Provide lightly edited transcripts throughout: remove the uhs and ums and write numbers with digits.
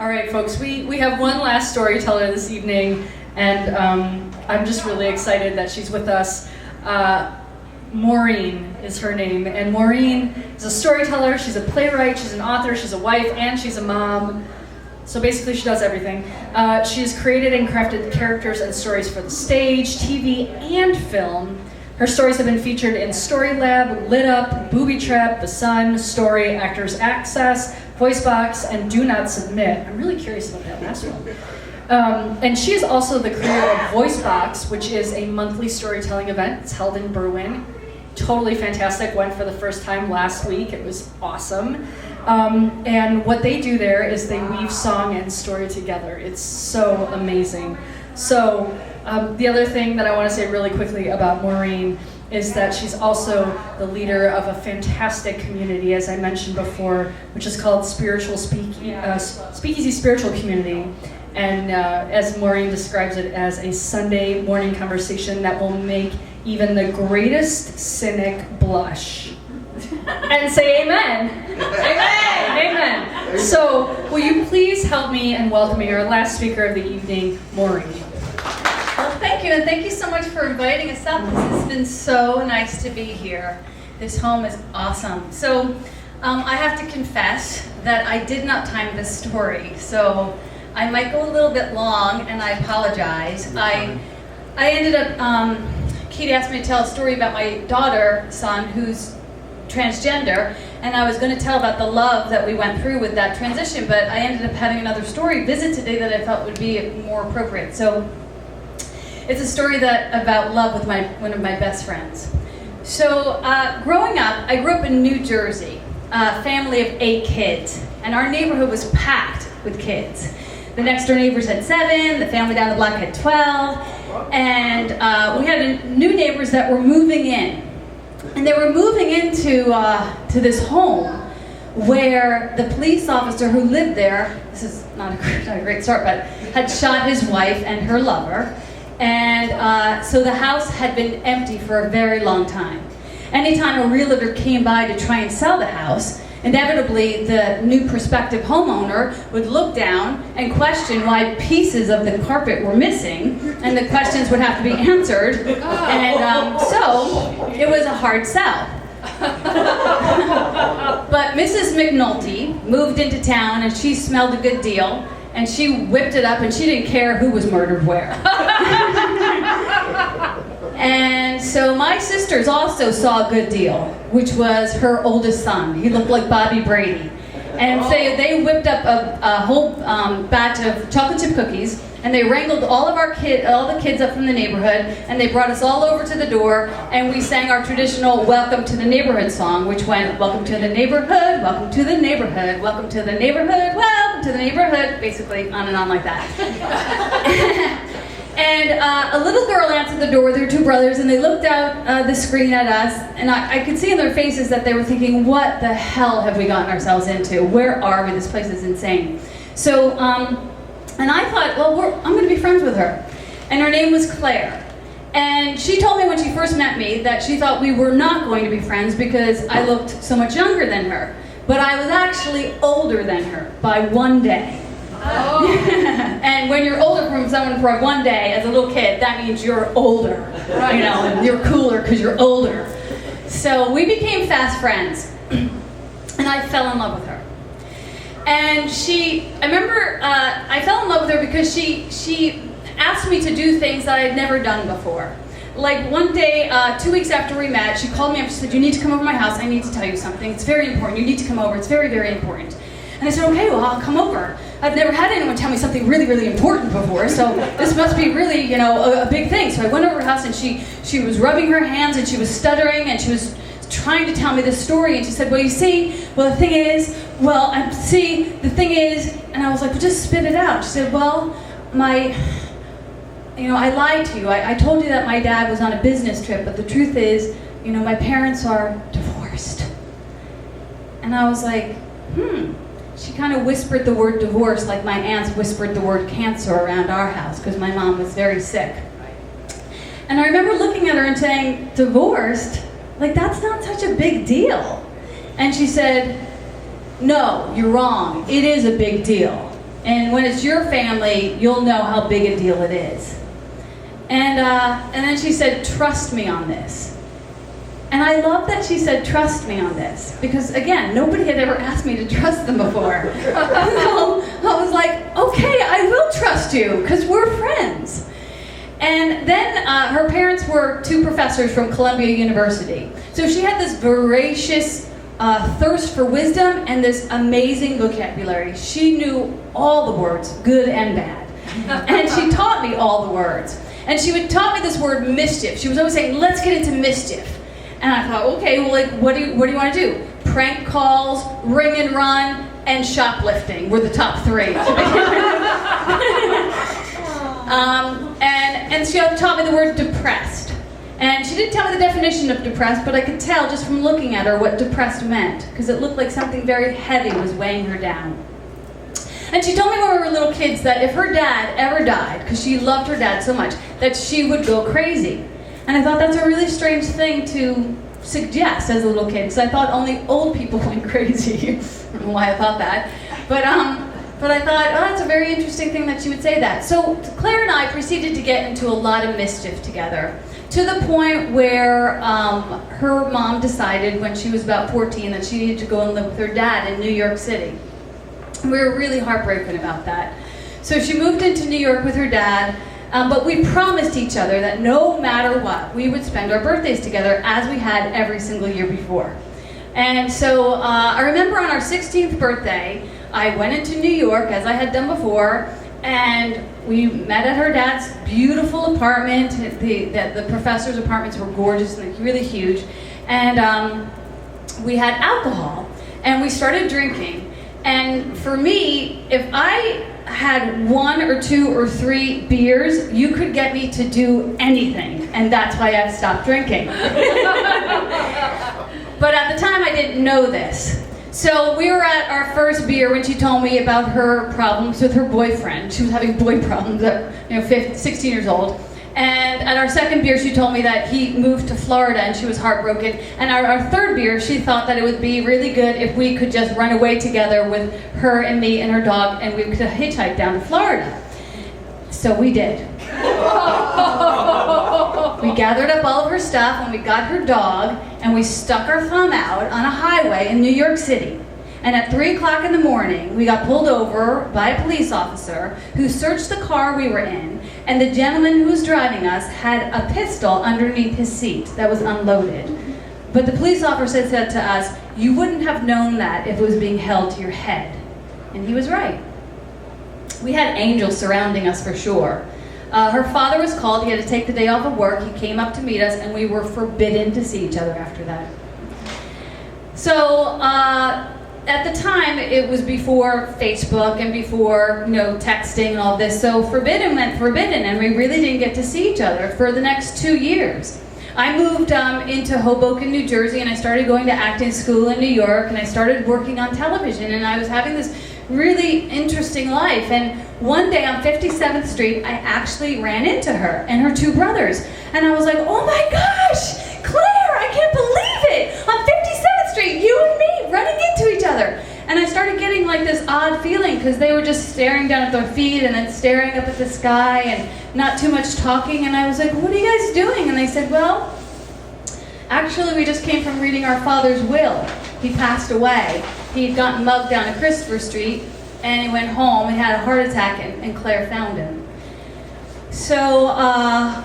All right, folks, we have one last storyteller this evening, and I'm just really excited that she's with us. Maureen is her name, and Maureen is a storyteller, she's a playwright, she's an author, she's a wife, and she's a mom. So basically she does everything. She has created and crafted characters and stories for the stage, TV, and film. Her stories have been featured in Story Lab, Lit Up, Booby Trap, The Sun, Story, Actors Access, Voice Box, and Do Not Submit. I'm really curious about that last one. And she is also the creator of Voice Box, which is a monthly storytelling event. It's held in Berwyn. Totally fantastic. Went for the first time last week. It was awesome. And what they do there is they weave song and story together. It's so amazing. So the other thing that I want to say really quickly about Maureen is that she's also the leader of a fantastic community, as I mentioned before, which is called Speakeasy Spiritual Community. And as Maureen describes it, as a Sunday morning conversation that will make even the greatest cynic blush. And say amen. Amen. Amen. So will you please help me in welcoming our last speaker of the evening, Maureen. Well, thank you, and thank you so much for inviting us up. This has been so nice to be here. This home is awesome. So I have to confess that I did not time this story, so I might go a little bit long, and I apologize. I ended up, Keith asked me to tell a story about my son, who's transgender, and I was going to tell about the love that we went through with that transition, but I ended up having another story visit today that I felt would be more appropriate. So it's a story about love with one of my best friends. So growing up, I grew up in New Jersey, a family of 8 kids, and our neighborhood was packed with kids. The next door neighbors had 7, the family down the block had 12, and we had new neighbors that were moving in. And they were moving into to this home where the police officer who lived there, this is not a great start, but had shot his wife and her lover. And so the house had been empty for a very long time. Anytime a realtor came by to try and sell the house, inevitably the new prospective homeowner would look down and question why pieces of the carpet were missing, and the questions would have to be answered. And so it was a hard sell. But Mrs. McNulty moved into town, and she smelled a good deal, and she whipped it up, and she didn't care who was murdered where. And so my sisters also saw a good deal, which was her oldest son. He looked like Bobby Brady. And so they whipped up a whole batch of chocolate chip cookies, and they wrangled all the kids up from the neighborhood, and they brought us all over to the door, and we sang our traditional Welcome to the Neighborhood song, which went, welcome to the neighborhood, welcome to the neighborhood, welcome to the neighborhood, welcome to the neighborhood, basically on and on like that. And a little girl answered the door with her 2 brothers, and they looked out the screen at us, and I could see in their faces that they were thinking, what the hell have we gotten ourselves into? Where are we? This place is insane. So, and I thought, well, I'm going to be friends with her. And her name was Claire. And she told me when she first met me that she thought we were not going to be friends because I looked so much younger than her. But I was actually older than her by 1 day. Oh. And when you're older from someone for 1 day as a little kid, that means you're older, right. You know, and you're cooler because you're older. So we became fast friends, and I fell in love with her. And I remember I fell in love with her because she asked me to do things that I had never done before. Like one day, 2 weeks after we met, she called me up. She said, "You need to come over to my house. I need to tell you something. It's very important. You need to come over. It's very, very important." And I said, "Okay, well, I'll come over. I've never had anyone tell me something really, really important before, so this must be really, you know, a big thing." So I went over to her house, and she was rubbing her hands, and she was stuttering, and she was trying to tell me this story, and she said, the thing is, and I was like, well, just spit it out. She said, well, I lied to you. I told you that my dad was on a business trip, but the truth is, my parents are divorced. And I was like, She kind of whispered the word divorce like my aunts whispered the word cancer around our house because my mom was very sick. And I remember looking at her and saying, divorced? Like, that's not such a big deal. And she said, no, you're wrong. It is a big deal. And when it's your family, you'll know how big a deal it is. And then she said, trust me on this. And I love that she said, trust me on this. Because again, nobody had ever asked me to trust them before. So I was like, okay, I will trust you, because we're friends. And then her parents were two professors from Columbia University. So she had this voracious thirst for wisdom and this amazing vocabulary. She knew all the words, good and bad. And she taught me all the words. And she would taught me this word mischief. She was always saying, let's get into mischief. And I thought, okay, well, like, what do you want to do? Prank calls, ring and run, and shoplifting were the top three. And she taught me the word depressed. And she didn't tell me the definition of depressed, but I could tell just from looking at her what depressed meant, because it looked like something very heavy was weighing her down. And she told me when we were little kids that if her dad ever died, because she loved her dad so much, that she would go crazy. And I thought that's a really strange thing to suggest as a little kid, because I thought only old people went crazy. I don't know why I thought that. But I thought, oh, that's a very interesting thing that she would say that. So Claire and I proceeded to get into a lot of mischief together, to the point where her mom decided when she was about 14 that she needed to go and live with her dad in New York City. We were really heartbroken about that. So she moved into New York with her dad, but we promised each other that no matter what, we would spend our birthdays together as we had every single year before. And so I remember on our 16th birthday, I went into New York, as I had done before, and we met at her dad's beautiful apartment. The professor's apartments were gorgeous and really huge. And we had alcohol, and we started drinking. And for me, if I had 1 or 2 or 3 beers, you could get me to do anything. And that's why I stopped drinking. But at the time, I didn't know this. So we were at our first beer when she told me about her problems with her boyfriend. She was having boy problems at 16 years old. And at our second beer, she told me that he moved to Florida and she was heartbroken. And our third beer, she thought that it would be really good if we could just run away together with her and me and her dog, and we could hitchhike down to Florida. So we did. We gathered up all of her stuff and we got her dog and we stuck our thumb out on a highway in New York City. And at 3 o'clock in the morning, we got pulled over by a police officer who searched the car we were in, and the gentleman who was driving us had a pistol underneath his seat that was unloaded. But the police officer said to us, "You wouldn't have known that if it was being held to your head." And he was right. We had angels surrounding us for sure. Her father was called. He had to take the day off of work. He came up to meet us, and we were forbidden to see each other after that. So at the time, it was before Facebook and before texting and all this. So forbidden meant forbidden, and we really didn't get to see each other for the next 2 years. I moved into Hoboken, New Jersey, and I started going to acting school in New York, and I started working on television, and I was having this really interesting life. And one day on 57th Street, I actually ran into her and her 2 brothers. And I was like, oh my gosh, Claire, I can't believe it! On 57th Street, you and me running into each other. And I started getting like this odd feeling because they were just staring down at their feet and then staring up at the sky and not too much talking. And I was like, what are you guys doing? And they said, well, actually we just came from reading our father's will. He passed away. He'd gotten mugged down at Christopher Street, and he went home and had a heart attack, and Claire found him. So I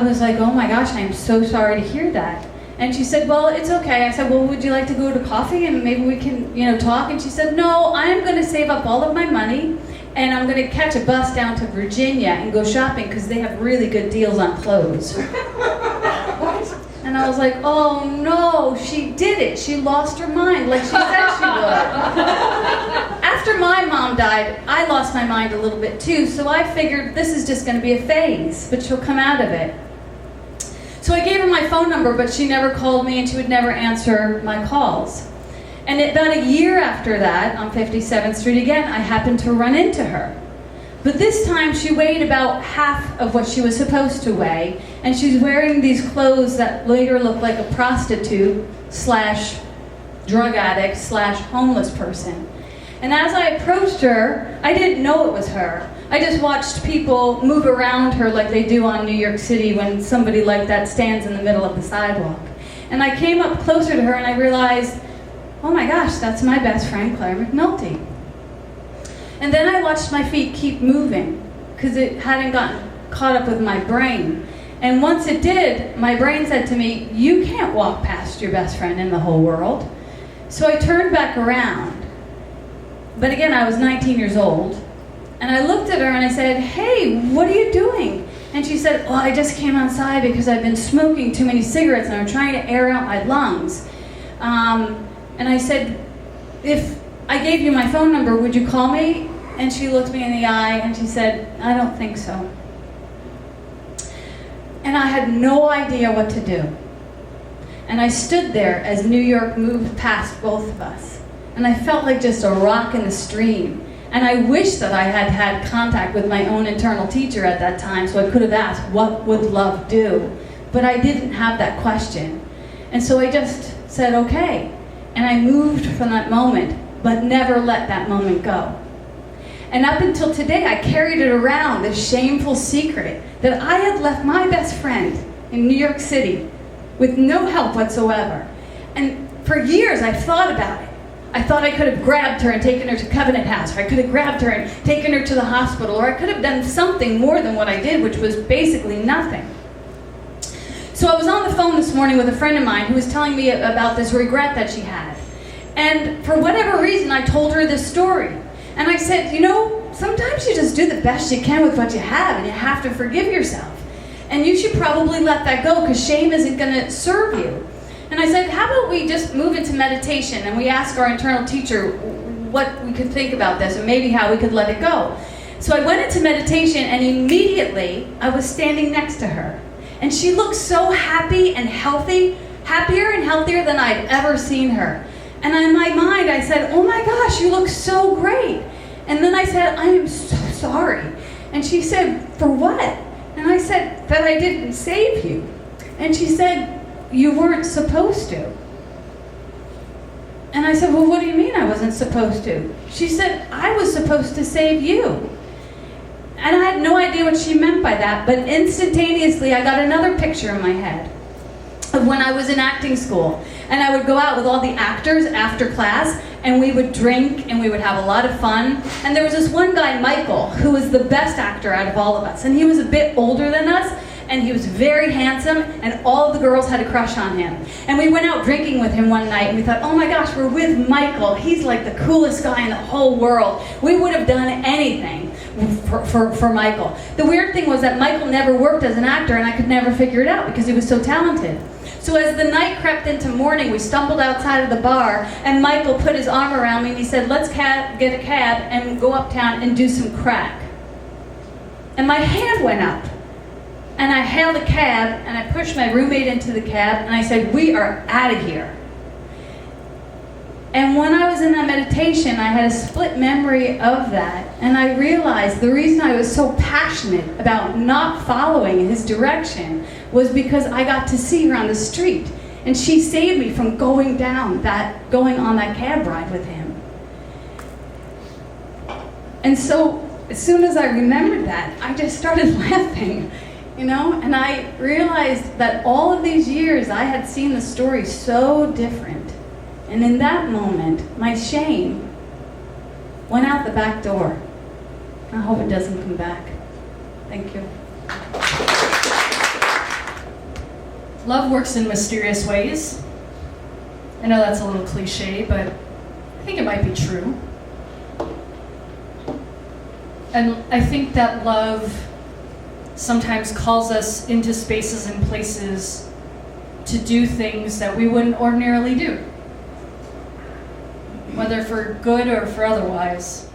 was like, oh my gosh, I'm so sorry to hear that. And she said, well, it's okay. I said, well, would you like to go to coffee and maybe we can, talk? And she said, no, I'm going to save up all of my money, and I'm going to catch a bus down to Virginia and go shopping because they have really good deals on clothes. And I was like, oh no, she did it. She lost her mind like she said she would. After my mom died, I lost my mind a little bit too, so I figured this is just going to be a phase, but she'll come out of it. So I gave her my phone number, but she never called me and she would never answer my calls. And about a year after that, on 57th Street again, I happened to run into her. But this time she weighed about half of what she was supposed to weigh, and she's wearing these clothes that later looked like a prostitute / drug addict / homeless person. And as I approached her, I didn't know it was her. I just watched people move around her like they do on New York City when somebody like that stands in the middle of the sidewalk. And I came up closer to her and I realized, oh my gosh, that's my best friend, Claire McNulty. And then I watched my feet keep moving because it hadn't gotten caught up with my brain. And once it did, my brain said to me, you can't walk past your best friend in the whole world. So I turned back around. But again, I was 19 years old. And I looked at her and I said, hey, what are you doing? And she said, well, I just came outside because I've been smoking too many cigarettes and I'm trying to air out my lungs. And I said, if I gave you my phone number, would you call me? And she looked me in the eye and she said, I don't think so. And I had no idea what to do. And I stood there as New York moved past both of us. And I felt like just a rock in the stream. And I wish that I had had contact with my own internal teacher at that time so I could have asked, what would love do? But I didn't have that question. And so I just said, okay. And I moved from that moment, but never let that moment go. And up until today, I carried it around, this shameful secret, that I had left my best friend in New York City with no help whatsoever. And for years, I've thought about it. I thought I could have grabbed her and taken her to Covenant House, or I could have grabbed her and taken her to the hospital, or I could have done something more than what I did, which was basically nothing. So I was on the phone this morning with a friend of mine who was telling me about this regret that she had. And for whatever reason, I told her this story. And I said, you know, sometimes you just do the best you can with what you have, and you have to forgive yourself. And you should probably let that go, because shame isn't going to serve you. And I said, how about we just move into meditation, and we ask our internal teacher what we could think about this, and maybe how we could let it go. So I went into meditation, and immediately I was standing next to her. And she looked so happy and healthy, happier and healthier than I'd ever seen her. And in my mind, I said, oh my gosh, you look so great. And then I said, I am so sorry. And she said, for what? And I said, that I didn't save you. And she said, you weren't supposed to. And I said, well, what do you mean I wasn't supposed to? She said, I was supposed to save you. And I had no idea what she meant by that, but instantaneously I got another picture in my head of when I was in acting school. And I would go out with all the actors after class, and we would drink, and we would have a lot of fun. And there was this one guy, Michael, who was the best actor out of all of us. And he was a bit older than us, and he was very handsome, and all of the girls had a crush on him. And we went out drinking with him one night, and we thought, oh my gosh, we're with Michael. He's like the coolest guy in the whole world. We would have done anything for Michael. The weird thing was that Michael never worked as an actor, and I could never figure it out because he was so talented. So as the night crept into morning, we stumbled outside of the bar, and Michael put his arm around me and he said, let's get a cab and go uptown and do some crack. And my hand went up, and I hailed a cab, and I pushed my roommate into the cab, and I said, we are out of here. And when I was in that meditation, I had a split memory of that, and I realized the reason I was so passionate about not following his direction was because I got to see her on the street, and she saved me from going on that cab ride with him. And so, as soon as I remembered that, I just started laughing, you know, and I realized that all of these years I had seen the story so different. And in that moment, my shame went out the back door. I hope it doesn't come back. Thank you. Love works in mysterious ways. I know that's a little cliche, but I think it might be true. And I think that love sometimes calls us into spaces and places to do things that we wouldn't ordinarily do, whether for good or for otherwise.